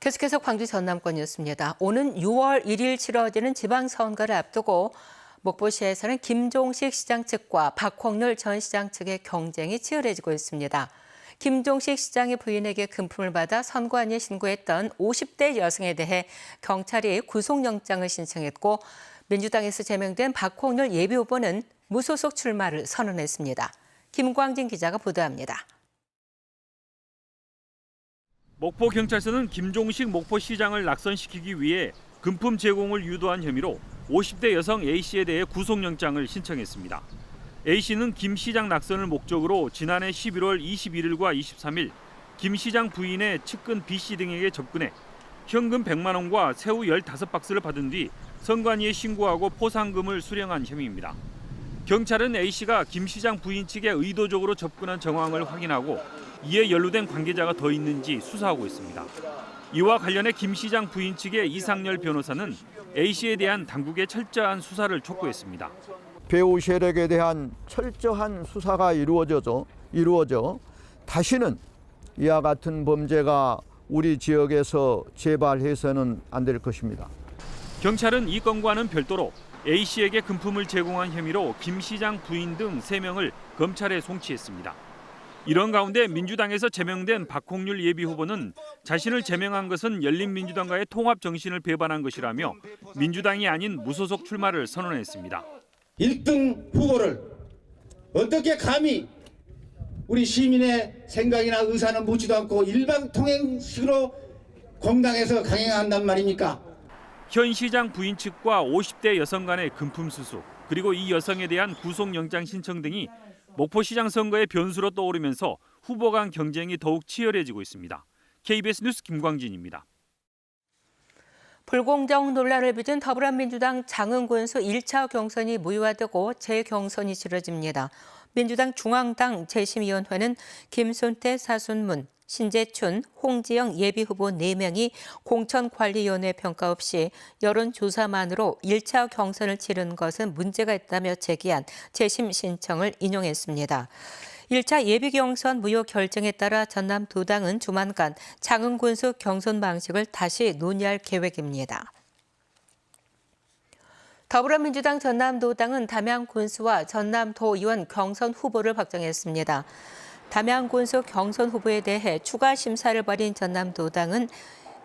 계속해서 광주 전남권 뉴스입니다. 오는 6월 1일 치러지는 지방선거를 앞두고 목포시에서는 김종식 시장 측과 박홍률 전 시장 측의 경쟁이 치열해지고 있습니다. 김종식 시장의 부인에게 금품을 받아 선관위에 신고했던 50대 여성에 대해 경찰이 구속영장을 신청했고 민주당에서 제명된 박홍률 예비후보는 무소속 출마를 선언했습니다. 김광진 기자가 보도합니다. 목포경찰서는 김종식 목포시장을 낙선시키기 위해 금품 제공을 유도한 혐의로 50대 여성 A씨에 대해 구속영장을 신청했습니다. A씨는 김 시장 낙선을 목적으로 지난해 11월 21일과 23일 김 시장 부인의 측근 B씨 등에게 접근해 현금 100만 원과 새우 15박스를 받은 뒤 선관위에 신고하고 포상금을 수령한 혐의입니다. 경찰은 A씨가 김 시장 부인 측에 의도적으로 접근한 정황을 확인하고 이에 연루된 관계자가 더 있는지 수사하고 있습니다. 이와 관련해 김 시장 부인 측의 이상열 변호사는 A씨에 대한 당국의 철저한 수사를 촉구했습니다. 배우 세력에 대한 철저한 수사가 이루어져 다시는 이와 같은 범죄가 우리 지역에서 재발해서는 안 될 것입니다. 경찰은 이 건과는 별도로 A씨에게 금품을 제공한 혐의로 김 시장 부인 등 3명을 검찰에 송치했습니다. 이런 가운데 민주당에서 제명된 박홍률 예비후보는 자신을 제명한 것은 열린민주당과의 통합 정신을 배반한 것이라며 민주당이 아닌 무소속 출마를 선언했습니다. 1등 후보를 어떻게 감히 우리 시민의 생각이나 의사는 묻지도 않고 일방통행식으로 공당에서 강행한단 말입니까? 현 시장 부인 측과 50대 여성 간의 금품 수수, 그리고 이 여성에 대한 구속영장 신청 등이 목포시장 선거의 변수로 떠오르면서 후보 간 경쟁이 더욱 치열해지고 있습니다. KBS 뉴스 김광진입니다. 불공정 논란을 빚은 더불어민주당 장흥군수 1차 경선이 무효화되고 재경선이 치러집니다. 민주당 중앙당 재심위원회는 김순태, 사순문, 신재춘, 홍지영 예비후보 4명이 공천관리위원회 평가 없이 여론조사만으로 1차 경선을 치른 것은 문제가 있다며 제기한 재심 신청을 인용했습니다. 1차 예비경선 무효 결정에 따라 전남 두 당은 조만간 장흥군수 경선 방식을 다시 논의할 계획입니다. 더불어민주당 전남도당은 담양군수와 전남도의원 경선 후보를 확정했습니다. 담양군수 경선 후보에 대해 추가 심사를 벌인 전남도당은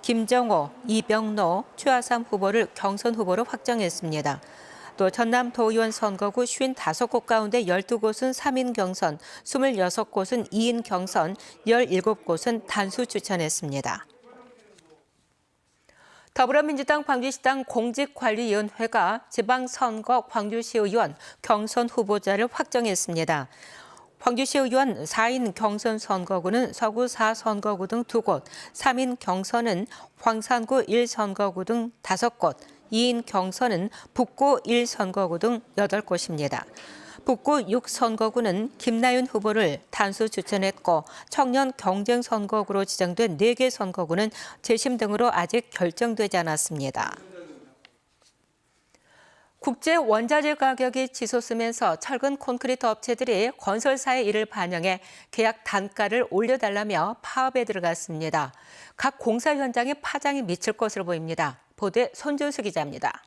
김정호, 이병노, 최하삼 후보를 경선 후보로 확정했습니다. 또 전남도의원 선거구 55곳 가운데 12곳은 3인 경선, 26곳은 2인 경선, 17곳은 단수 추천했습니다. 더불어민주당 광주시당 공직관리위원회가 지방선거 광주시의원 경선 후보자를 확정했습니다. 광주시의원 4인 경선 선거구는 서구 4선거구 등 2곳, 3인 경선은 광산구 1선거구 등 5곳, 2인 경선은 북구 1선거구 등 8곳입니다. 북구 6선거구는 김나윤 후보를 단수 추천했고 청년 경쟁 선거구로 지정된 4개 선거구는 재심 등으로 아직 결정되지 않았습니다. 국제 원자재 가격이 치솟으면서 철근 콘크리트 업체들이 건설사의 이를 반영해 계약 단가를 올려달라며 파업에 들어갔습니다. 각 공사 현장에 파장이 미칠 것으로 보입니다. 보도에 손준수 기자입니다.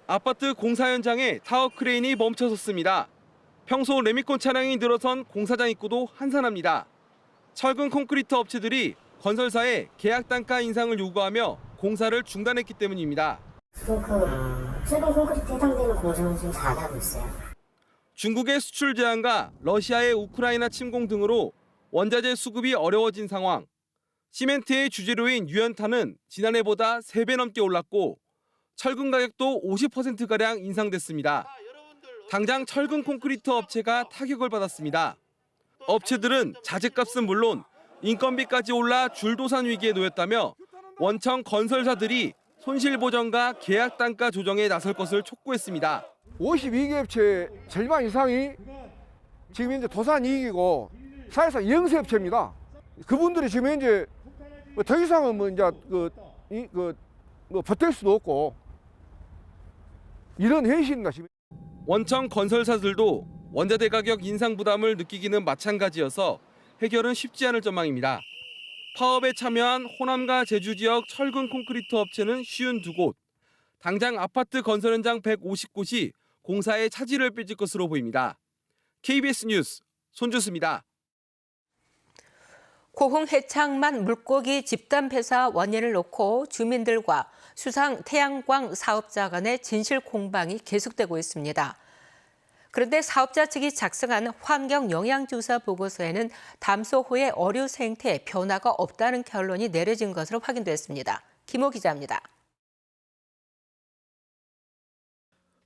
아파트 공사 현장에 타워 크레인이 멈춰섰습니다. 평소 레미콘 차량이 늘어선 공사장 입구도 한산합니다. 철근 콘크리트 업체들이 건설사에 계약 단가 인상을 요구하며 공사를 중단했기 때문입니다. 철근 콘크리트 해당되는 공장은 지금 다 하고 있어요. 중국의 수출 제한과 러시아의 우크라이나 침공 등으로 원자재 수급이 어려워진 상황. 시멘트의 주재료인 유연탄은 지난해보다 3배 넘게 올랐고 철근 가격도 50%가량 인상됐습니다. 당장 철근 콘크리트 업체가 타격을 받았습니다. 업체들은 자재값은 물론 인건비까지 올라 줄도산 위기에 놓였다며 원청 건설사들이 손실보전과 계약 단가 조정에 나설 것을 촉구했습니다. 52개 업체 절반 이상이 지금 현재 도산 이익이고 사실상 영세업체입니다. 그분들이 지금 현재 더 이상은 버틸 수도 없고 이런 현실인가 싶습니다. 원청 건설사들도 원자재 가격 인상 부담을 느끼기는 마찬가지여서 해결은 쉽지 않을 전망입니다. 파업에 참여한 호남과 제주 지역 철근 콘크리트 업체는 52곳, 당장 아파트 건설 현장 150곳이 공사에 차질을 빚을 것으로 보입니다. KBS 뉴스 손주수입니다. 고흥 해창만 물고기 집단 폐사 원인을 놓고 주민들과 수상 태양광 사업자 간의 진실 공방이 계속되고 있습니다. 그런데 사업자 측이 작성한 환경 영향조사 보고서에는 담소호의 어류 생태에 변화가 없다는 결론이 내려진 것으로 확인됐습니다. 김호 기자입니다.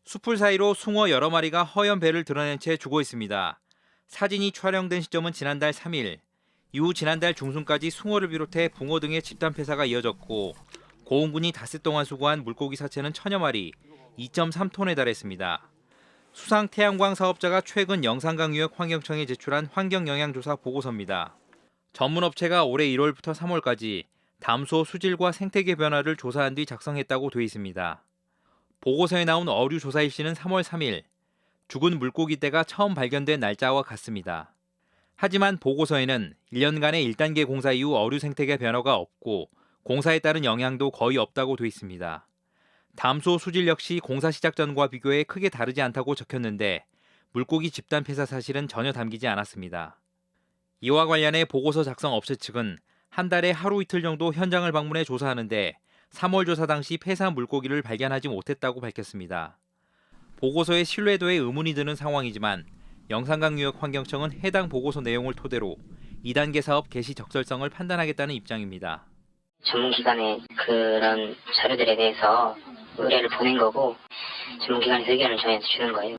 숲풀 사이로 숭어 여러 마리가 허연 배를 드러낸 채 죽어 있습니다. 사진이 촬영된 시점은 지난달 3일. 이후 지난달 중순까지 숭어를 비롯해 붕어 등의 집단 폐사가 이어졌고 고흥군이 닷새 동안 수거한 물고기 사체는 1000여 마리, 2.3톤에 달했습니다. 수상 태양광 사업자가 최근 영산강유역 환경청에 제출한 환경영향조사 보고서입니다. 전문업체가 올해 1월부터 3월까지 담소 수질과 생태계 변화를 조사한 뒤 작성했다고 돼 있습니다. 보고서에 나온 어류 조사 일시는 3월 3일, 죽은 물고기 떼가 처음 발견된 날짜와 같습니다. 하지만 보고서에는 1년간의 1단계 공사 이후 어류 생태계 변화가 없고 공사에 따른 영향도 거의 없다고 돼 있습니다. 담소 수질 역시 공사 시작 전과 비교해 크게 다르지 않다고 적혔는데 물고기 집단 폐사 사실은 전혀 담기지 않았습니다. 이와 관련해 보고서 작성 업체 측은 한 달에 하루 이틀 정도 현장을 방문해 조사하는데 3월 조사 당시 폐사 물고기를 발견하지 못했다고 밝혔습니다. 보고서의 신뢰도에 의문이 드는 상황이지만 영산강유역 환경청은 해당 보고서 내용을 토대로 2단계 사업 개시 적절성을 판단하겠다는 입장입니다. 전문기관에 그런 자료들에 대해서 의뢰를 보낸 거고 전문기관에서 의견을 저희한테 주는 거예요.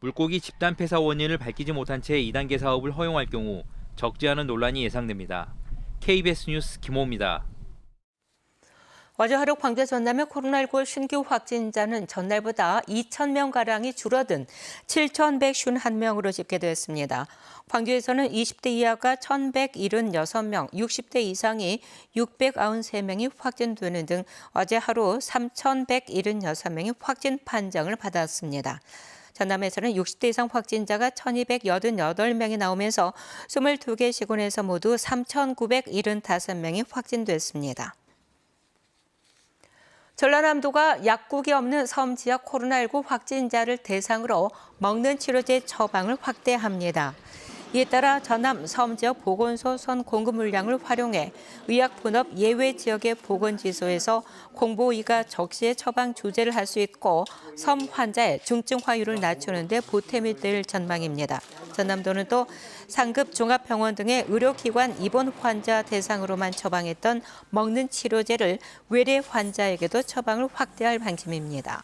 물고기 집단 폐사 원인을 밝히지 못한 채 2단계 사업을 허용할 경우 적지 않은 논란이 예상됩니다. KBS 뉴스 김호입니다. 어제 하루 광주 전남의 코로나19 신규 확진자는 전날보다 2,000명가량이 줄어든 7,151명으로 집계됐습니다. 광주에서는 20대 이하가 1,176명, 60대 이상이 693명이 확진되는 등 어제 하루 3,176명이 확진 판정을 받았습니다. 전남에서는 60대 이상 확진자가 1,288명이 나오면서 22개 시군에서 모두 3,975명이 확진됐습니다. 전라남도가 약국이 없는 섬 지역 코로나19 확진자를 대상으로 먹는 치료제 처방을 확대합니다. 이에 따라 전남 섬 지역 보건소 선 공급 물량을 활용해 의약분업 예외 지역의 보건지소에서 공보의가 적시에 처방 조제를 할 수 있고 섬 환자의 중증화율을 낮추는 데 보탬이 될 전망입니다. 전남도는 또 상급 종합병원 등의 의료기관 입원 환자 대상으로만 처방했던 먹는 치료제를 외래 환자에게도 처방을 확대할 방침입니다.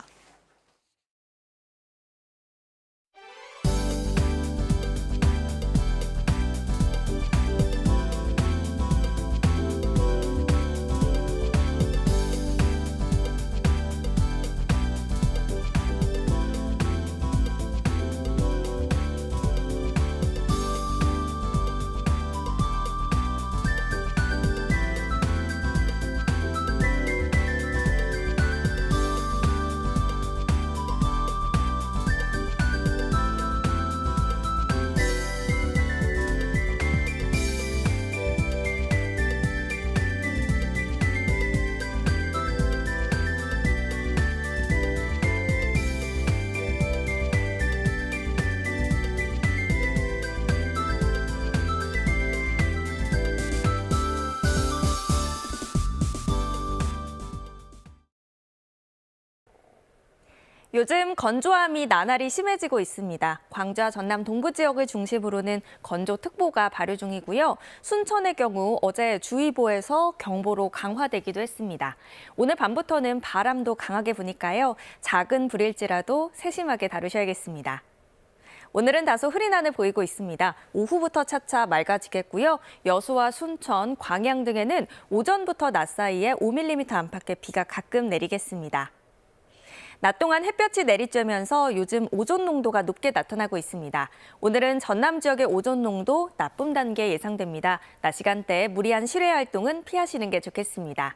요즘 건조함이 나날이 심해지고 있습니다. 광주와 전남 동부 지역을 중심으로는 건조특보가 발효 중이고요. 순천의 경우 어제 주의보에서 경보로 강화되기도 했습니다. 오늘 밤부터는 바람도 강하게 부니까요. 작은 불일지라도 세심하게 다루셔야겠습니다. 오늘은 다소 흐린 하늘 보이고 있습니다. 오후부터 차차 맑아지겠고요. 여수와 순천, 광양 등에는 오전부터 낮 사이에 5mm 안팎의 비가 가끔 내리겠습니다. 낮 동안 햇볕이 내리쬐면서 요즘 오존 농도가 높게 나타나고 있습니다. 오늘은 전남 지역의 오존 농도 나쁨 단계 예상됩니다. 낮 시간대 무리한 실외 활동은 피하시는 게 좋겠습니다.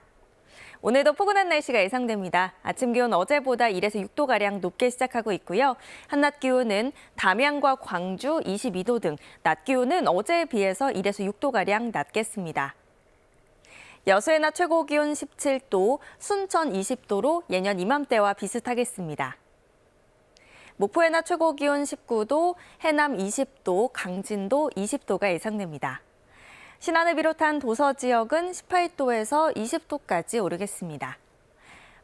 오늘도 포근한 날씨가 예상됩니다. 아침 기온 어제보다 1에서 6도가량 높게 시작하고 있고요. 한낮 기온은 담양과 광주 22도 등 낮 기온은 어제에 비해서 1에서 6도가량 낮겠습니다. 여수의 낮 최고 기온 17도, 순천 20도로 예년 이맘때와 비슷하겠습니다. 목포의 낮 최고 기온 19도, 해남 20도, 강진도 20도가 예상됩니다. 신안을 비롯한 도서 지역은 18도에서 20도까지 오르겠습니다.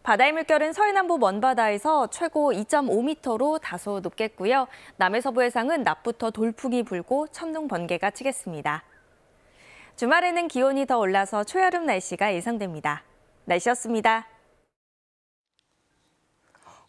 바다의 물결은 서해남부 먼바다에서 최고 2.5m로 다소 높겠고요. 남해서부 해상은 낮부터 돌풍이 불고 천둥 번개가 치겠습니다. 주말에는 기온이 더 올라서 초여름 날씨가 예상됩니다. 날씨였습니다.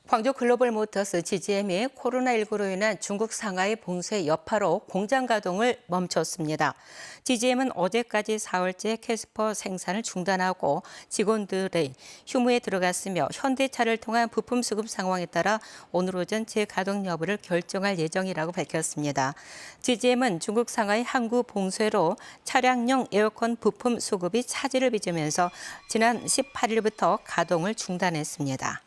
광주 글로벌모터스 GGM이 코로나19로 인한 중국 상하이 봉쇄 여파로 공장 가동을 멈췄습니다. GGM은 어제까지 4월째 캐스퍼 생산을 중단하고 직원들의 휴무에 들어갔으며 현대차를 통한 부품 수급 상황에 따라 오늘 오전 재가동 여부를 결정할 예정이라고 밝혔습니다. GGM은 중국 상하이 항구 봉쇄로 차량용 에어컨 부품 수급이 차질을 빚으면서 지난 18일부터 가동을 중단했습니다.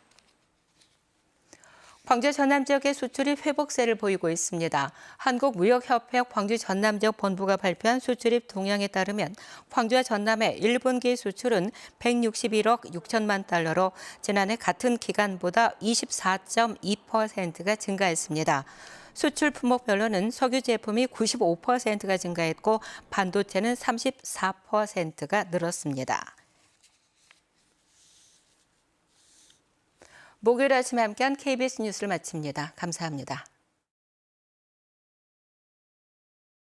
광주 전남 지역의 수출입 회복세를 보이고 있습니다. 한국무역협회 광주 전남 지역 본부가 발표한 수출입 동향에 따르면 광주와 전남의 1분기 수출은 161억 6천만 달러로 지난해 같은 기간보다 24.2%가 증가했습니다. 수출 품목별로는 석유 제품이 95%가 증가했고 반도체는 34%가 늘었습니다. 목요일 아침에 함께한 KBS 뉴스를 마칩니다. 감사합니다.